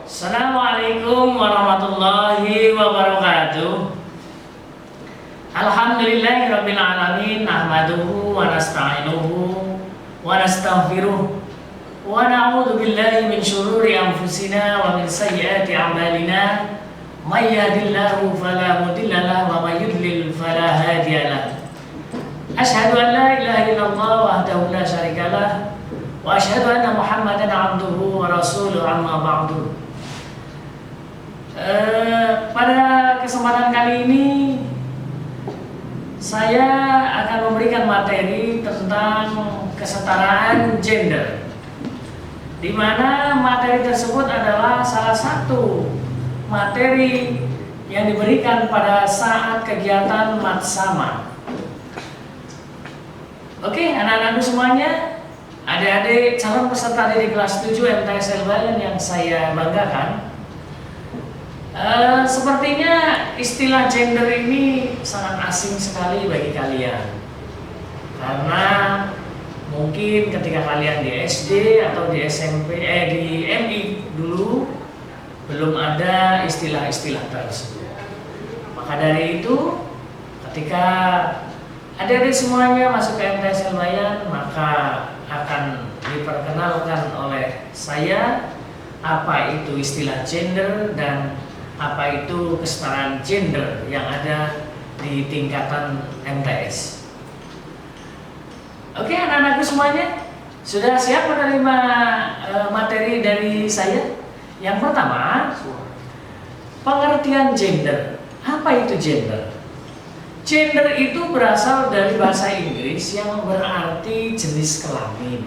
Assalamualaikum warahmatullahi wabarakatuh. Alhamdulillahirabbil alamin, nahmaduhu wa nasta'inuhu wa nastaghfiruh wa na'udzu billahi min syururi anfusina wa min sayyiati a'malina. May yahdihillahu fala mudilla lahu wa may yudlil fala hadiya lahu. Asyhadu an la ilaha illallah wahdahu la syarika lah wa asyhadu anna Muhammadan 'abduhu wa rasuluhu, amma ba'du. Pada kesempatan kali ini saya akan memberikan materi tentang kesetaraan gender, di mana materi tersebut adalah salah satu materi yang diberikan pada saat kegiatan Matsama. Oke, anak-anakku semuanya, adik-adik calon peserta didik kelas 7 MTS Elbayan yang saya banggakan. Sepertinya istilah gender ini sangat asing sekali bagi kalian, karena mungkin ketika kalian di SD atau di SMP, di MI dulu belum ada istilah-istilah tersebut. Maka dari itu, ketika adik-adik semuanya masuk ke MTS Elbayan, maka akan diperkenalkan oleh saya apa itu istilah gender dan apa itu kesetaraan gender yang ada di tingkatan MTS. Oke, anak-anakku semuanya, sudah siap menerima materi dari saya? Yang pertama, pengertian gender. Apa itu gender? Gender itu berasal dari bahasa Inggris yang berarti jenis kelamin.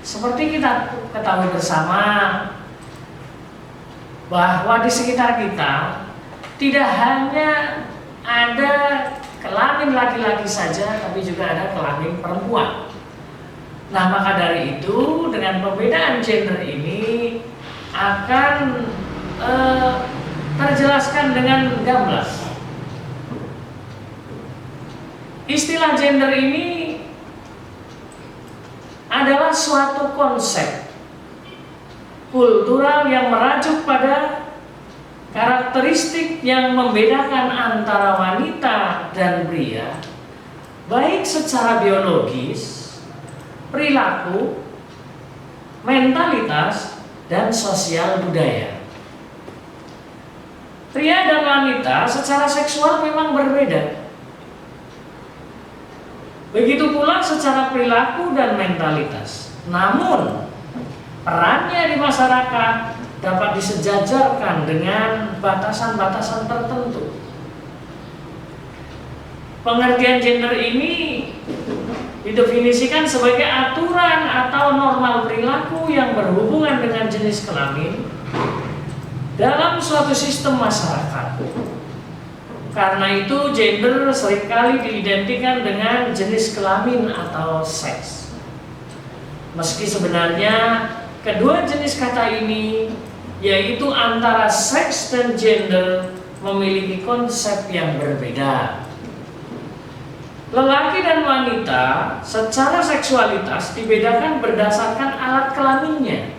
Seperti kita ketahui bersama bahwa di sekitar kita tidak hanya ada kelamin laki-laki saja, tapi juga ada kelamin perempuan. Nah, maka dari itu dengan pembedaan gender ini akan terjelaskan dengan gamblang. Istilah gender ini adalah suatu konsep kultural yang merajuk pada karakteristik yang membedakan antara wanita dan pria, baik secara biologis, perilaku, mentalitas, dan sosial budaya. Pria dan wanita secara seksual memang berbeda. Begitu pula secara perilaku dan mentalitas. Namun, perannya di masyarakat dapat disejajarkan dengan batasan-batasan tertentu. Pengertian gender ini didefinisikan sebagai aturan atau normal perilaku yang berhubungan dengan jenis kelamin dalam suatu sistem masyarakat. Karena itu gender seringkali diidentikan dengan jenis kelamin atau seks. Meski sebenarnya kedua jenis kata ini, yaitu antara seks dan gender, memiliki konsep yang berbeda. Lelaki dan wanita secara seksualitas dibedakan berdasarkan alat kelaminnya.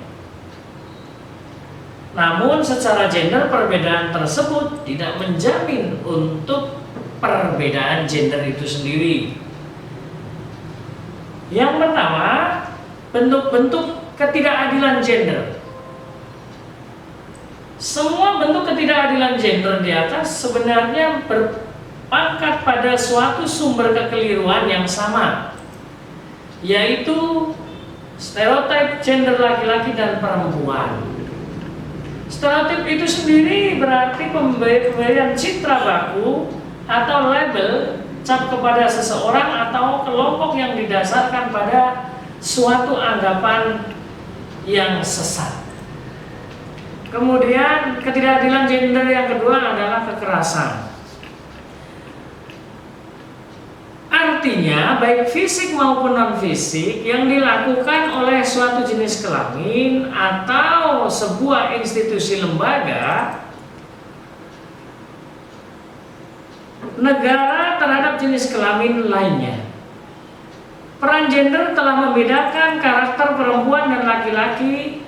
Namun secara gender perbedaan tersebut tidak menjamin untuk perbedaan gender itu sendiri. Yang pertama, bentuk-bentuk ketidakadilan gender. Semua bentuk ketidakadilan gender di atas sebenarnya berpangkat pada suatu sumber kekeliruan yang sama, yaitu stereotip gender laki-laki dan perempuan. Stereotip itu sendiri berarti pemberian citra baku atau label cap kepada seseorang atau kelompok yang didasarkan pada suatu anggapan yang sesat. Kemudian ketidakadilan gender yang kedua adalah kekerasan. Artinya baik fisik maupun non fisik yang dilakukan oleh suatu jenis kelamin atau sebuah institusi lembaga negara terhadap jenis kelamin lainnya. Peran gender telah membedakan karakter perempuan dan laki-laki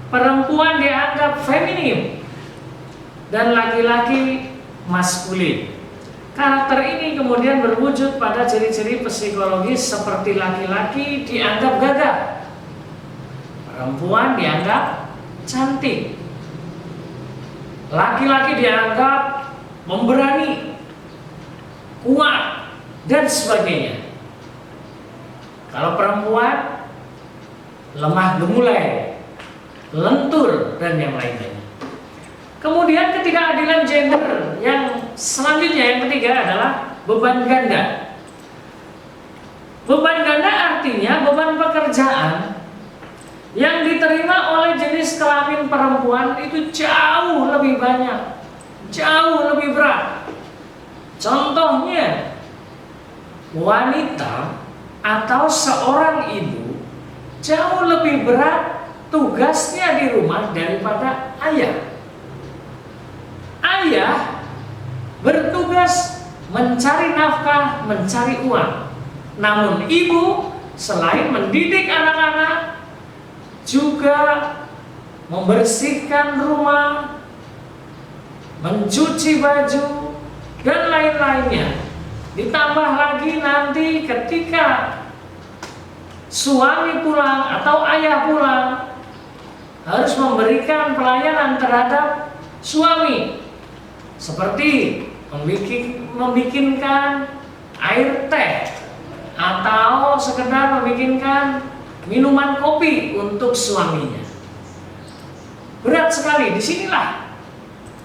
perempuan dianggap feminim dan laki-laki maskulin. Karakter ini kemudian berwujud pada ciri-ciri psikologis seperti laki-laki dianggap gagah, perempuan dianggap cantik, laki-laki dianggap memberani, kuat, dan sebagainya. Kalau perempuan lemah gemulai, lentur, dan yang lain-lainnya. Kemudian ketidakadilan gender yang selanjutnya, yang ketiga adalah beban ganda. Beban ganda artinya beban pekerjaan yang diterima oleh jenis kelamin perempuan itu jauh lebih banyak, jauh lebih berat. Contohnya, wanita atau seorang ibu jauh lebih berat tugasnya di rumah daripada ayah. Ayah bertugas mencari nafkah, mencari uang. Namun ibu selain mendidik anak-anak juga membersihkan rumah, mencuci baju, dan lain-lainnya. Ditambah lagi nanti ketika suami pulang atau ayah pulang harus memberikan pelayanan terhadap suami, seperti membikinkan air teh atau sekedar membikinkan minuman kopi untuk suaminya. Berat sekali. Disinilah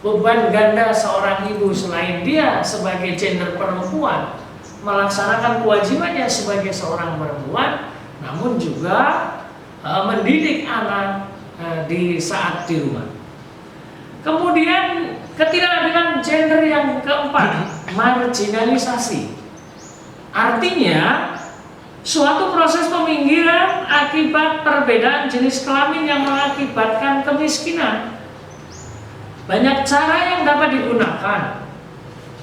beban ganda seorang ibu, selain dia sebagai gender perempuan melaksanakan kewajibannya sebagai seorang perempuan, namun juga mendidik anak di saat di rumah. Kemudian ketidakadilan gender yang keempat, marginalisasi. Artinya suatu proses peminggiran akibat perbedaan jenis kelamin yang mengakibatkan kemiskinan. Banyak cara yang dapat digunakan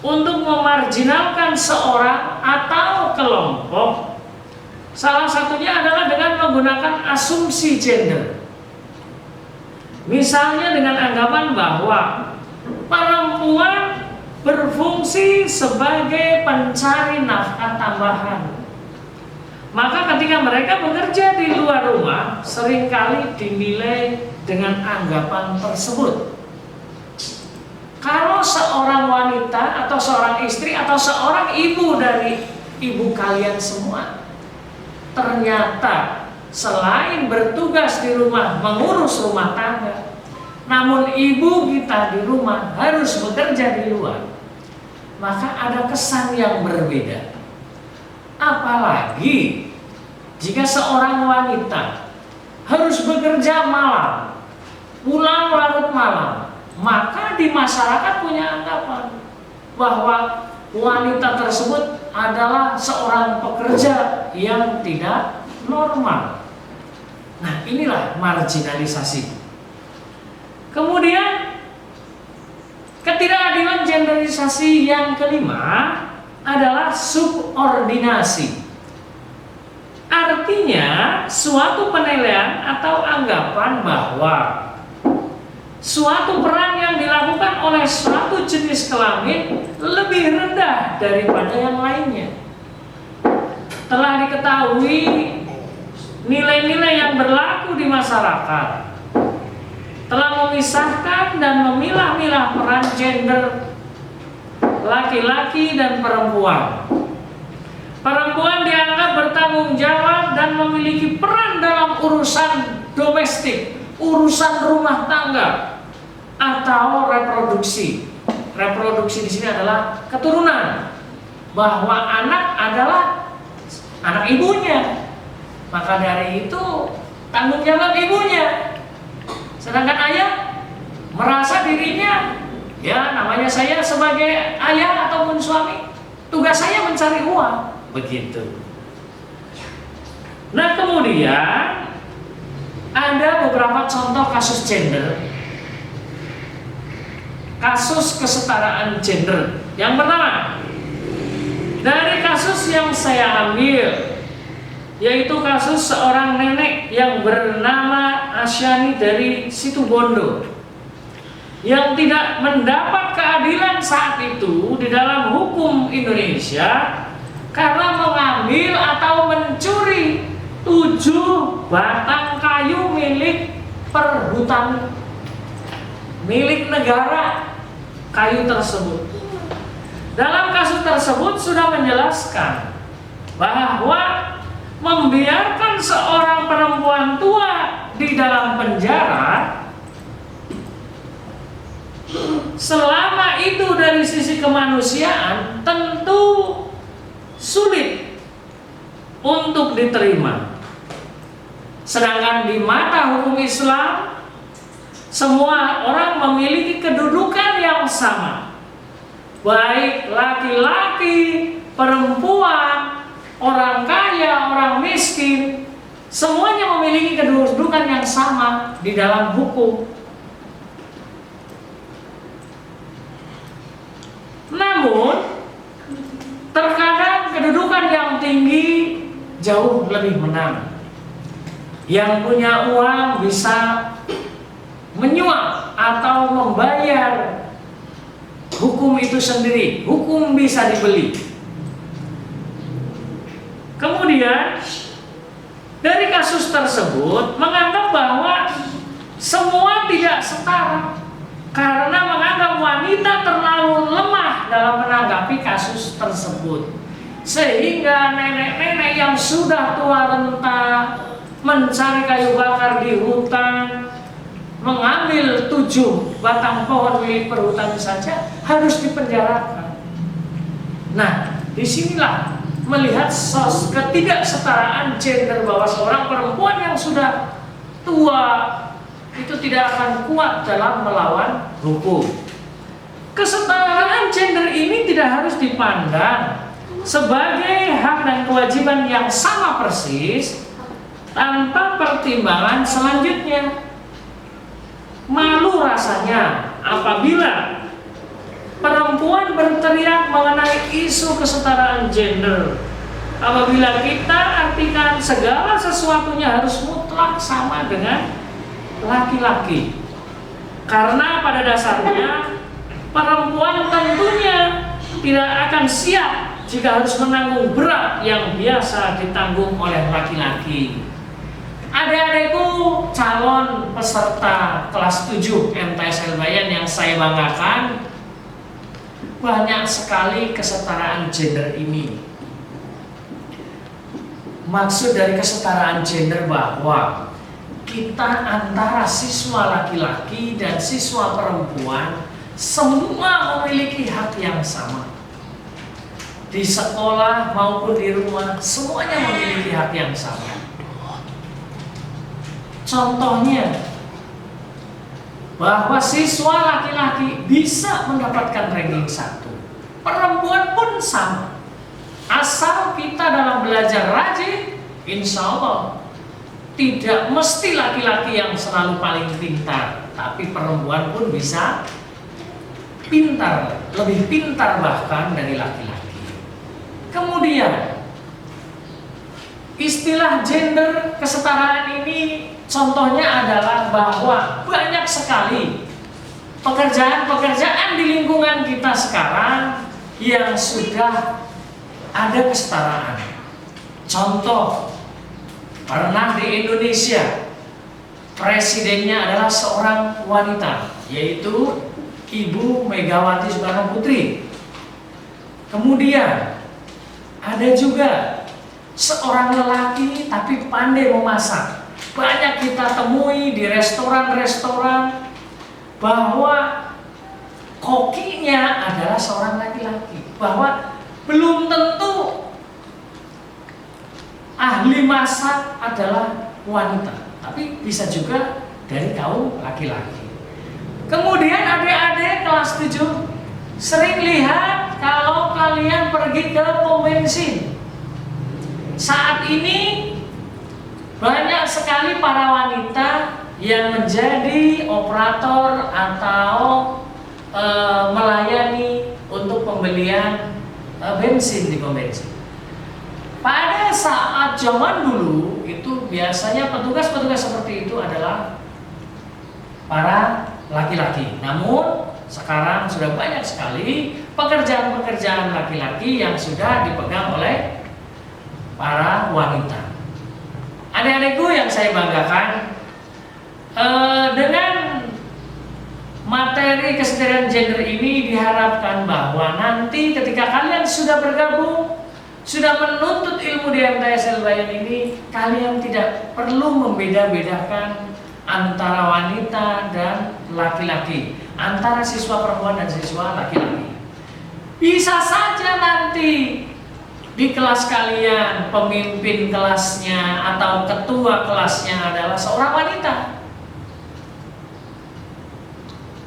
untuk memarginalkan seorang atau kelompok. Salah satunya adalah dengan menggunakan asumsi gender. Misalnya dengan anggapan bahwa perempuan berfungsi sebagai pencari nafkah tambahan. Maka ketika mereka bekerja di luar rumah, seringkali dinilai dengan anggapan tersebut. Kalau seorang wanita atau seorang istri atau seorang ibu dari ibu kalian semua, ternyata selain bertugas di rumah mengurus rumah tangga, namun ibu kita di rumah harus bekerja di luar, maka ada kesan yang berbeda. Apalagi jika seorang wanita harus bekerja malam, pulang larut malam, maka di masyarakat punya anggapan bahwa wanita tersebut adalah seorang pekerja yang tidak normal. Nah, inilah marginalisasi. Kemudian ketidakadilan genderisasi yang kelima adalah subordinasi. Artinya suatu penilaian atau anggapan bahwa suatu peran yang dilakukan oleh suatu jenis kelamin lebih rendah daripada yang lainnya. Telah diketahui nilai-nilai yang berlaku di masyarakat telah memisahkan dan memilah-milah peran gender laki-laki dan perempuan. Perempuan dianggap bertanggung jawab dan memiliki peran dalam urusan domestik, urusan rumah tangga, atau reproduksi. Reproduksi di sini adalah keturunan, bahwa anak adalah anak ibunya. Maka dari itu tanggung jawab ibunya. Sedangkan ayah merasa dirinya, ya namanya saya sebagai ayah ataupun suami, tugas saya mencari uang. Begitu. Nah, kemudian ada beberapa contoh kasus gender, kasus kesetaraan gender. Yang pertama, dari kasus yang saya ambil yaitu kasus seorang nenek yang bernama Asyani dari Situbondo yang tidak mendapat keadilan saat itu di dalam hukum Indonesia karena mengambil atau mencuri 7 batang kayu milik perhutani, milik negara. Kayu tersebut, dalam kasus tersebut sudah menjelaskan bahwa membiarkan seorang perempuan tua di dalam penjara selama itu dari sisi kemanusiaan tentu sulit untuk diterima. Sedangkan di mata hukum Islam, semua orang memiliki kedudukan yang sama, baik laki-laki, perempuan, orang kaya, orang miskin, semuanya memiliki kedudukan yang sama di dalam hukum. Namun, terkadang kedudukan yang tinggi jauh lebih menang. Yang punya uang bisa menyuap atau membayar hukum itu sendiri. Hukum bisa dibeli. Kemudian dari kasus tersebut menganggap bahwa semua tidak setara karena menganggap wanita terlalu lemah dalam menanggapi kasus tersebut, sehingga nenek-nenek yang sudah tua renta mencari kayu bakar di hutan, mengambil 7 batang pohon milik perhutani saja harus dipenjarakan. Nah, disinilah melihat ketidaksetaraan gender, bahwa seorang perempuan yang sudah tua itu tidak akan kuat dalam melawan hukum. Kesetaraan gender ini tidak harus dipandang sebagai hak dan kewajiban yang sama persis tanpa pertimbangan selanjutnya. Malu rasanya apabila perempuan berteriak mengenai isu kesetaraan gender, apabila kita artikan segala sesuatunya harus mutlak sama dengan laki-laki. Karena pada dasarnya perempuan tentunya tidak akan siap jika harus menanggung berat yang biasa ditanggung oleh laki-laki. Adik-adikku calon peserta kelas 7 MTS Elbayan yang saya banggakan, banyak sekali kesetaraan gender ini. Maksud dari kesetaraan gender bahwa kita antara siswa laki-laki dan siswa perempuan semua memiliki hak yang sama. Di sekolah maupun di rumah semuanya memiliki hak yang sama. Contohnya bahwa siswa laki-laki bisa mendapatkan ranking 1, perempuan pun sama. Asal kita dalam belajar rajin, insya Allah tidak mesti laki-laki yang selalu paling pintar, tapi perempuan pun bisa pintar, lebih pintar bahkan dari laki-laki. Kemudian istilah gender kesetaraan ini contohnya adalah bahwa banyak sekali pekerjaan-pekerjaan di lingkungan kita sekarang yang sudah ada kesetaraan. Contoh, pernah di Indonesia presidennya adalah seorang wanita, yaitu Ibu Megawati Soekarno Putri. Kemudian ada juga seorang lelaki tapi pandai memasak. Banyak kita temui di restoran-restoran bahwa kokinya adalah seorang laki-laki, bahwa belum tentu ahli masak adalah wanita, tapi bisa juga dari kaum laki-laki. Kemudian adik-adik kelas 7 sering lihat kalau kalian pergi ke pom bensin. Saat ini banyak sekali para wanita yang menjadi operator atau melayani untuk pembelian bensin di pom bensin. Pada saat saat zaman dulu itu biasanya petugas-petugas seperti itu adalah para laki-laki. Namun sekarang sudah banyak sekali pekerjaan-pekerjaan laki-laki yang sudah dipegang oleh para wanita. Adik-adikku yang saya banggakan, dengan materi kesetaraan gender ini diharapkan bahwa nanti ketika kalian sudah bergabung, sudah menuntut ilmu di MTS Al-Bayan ini, kalian tidak perlu membeda-bedakan antara wanita dan laki-laki, antara siswa perempuan dan siswa laki-laki. Bisa saja nanti di kelas kalian pemimpin kelasnya atau ketua kelasnya adalah seorang wanita.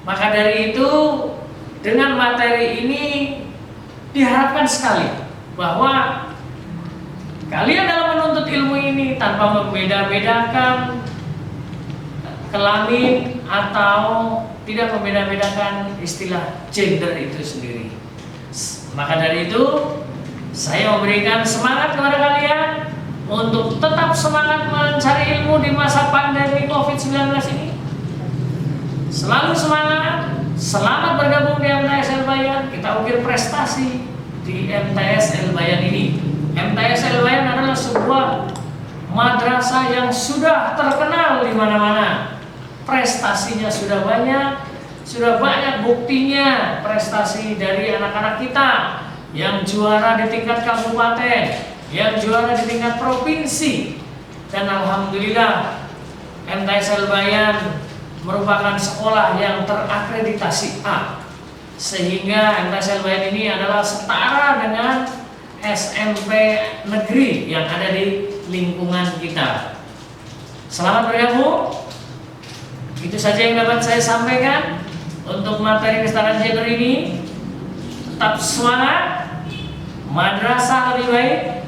Maka dari itu dengan materi ini diharapkan sekali bahwa kalian dalam menuntut ilmu ini tanpa membeda-bedakan kelamin atau tidak membeda-bedakan istilah gender itu sendiri. Maka dari itu saya memberikan semangat kepada kalian untuk tetap semangat mencari ilmu di masa pandemi COVID-19 ini. Selalu semangat, selamat bergabung di MTS Al-Bayan. Kita ukir prestasi di MTS Al-Bayan ini. MTS Al-Bayan adalah sebuah madrasah yang sudah terkenal di mana-mana. Prestasinya sudah banyak buktinya prestasi dari anak-anak kita yang juara di tingkat kabupaten, yang juara di tingkat provinsi. Dan alhamdulillah MTS Al-Bayan merupakan sekolah yang terakreditasi A, sehingga MTS Al-Bayan ini adalah setara dengan SMP negeri yang ada di lingkungan kita. Selamat bergabung. Itu saja yang dapat saya sampaikan untuk materi kesetaraan gender ini. Tetap semangat, madrasah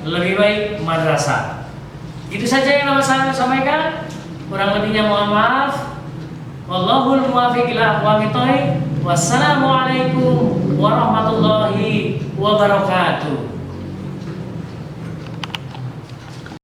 lebih baik madrasah. Itu saja yang dapat saya sampaikan. Kurang lebihnya mohon maaf. Wallahul muwaffiq ila aqwamit thoriq. Wassalamualaikum warahmatullahi wabarakatuh.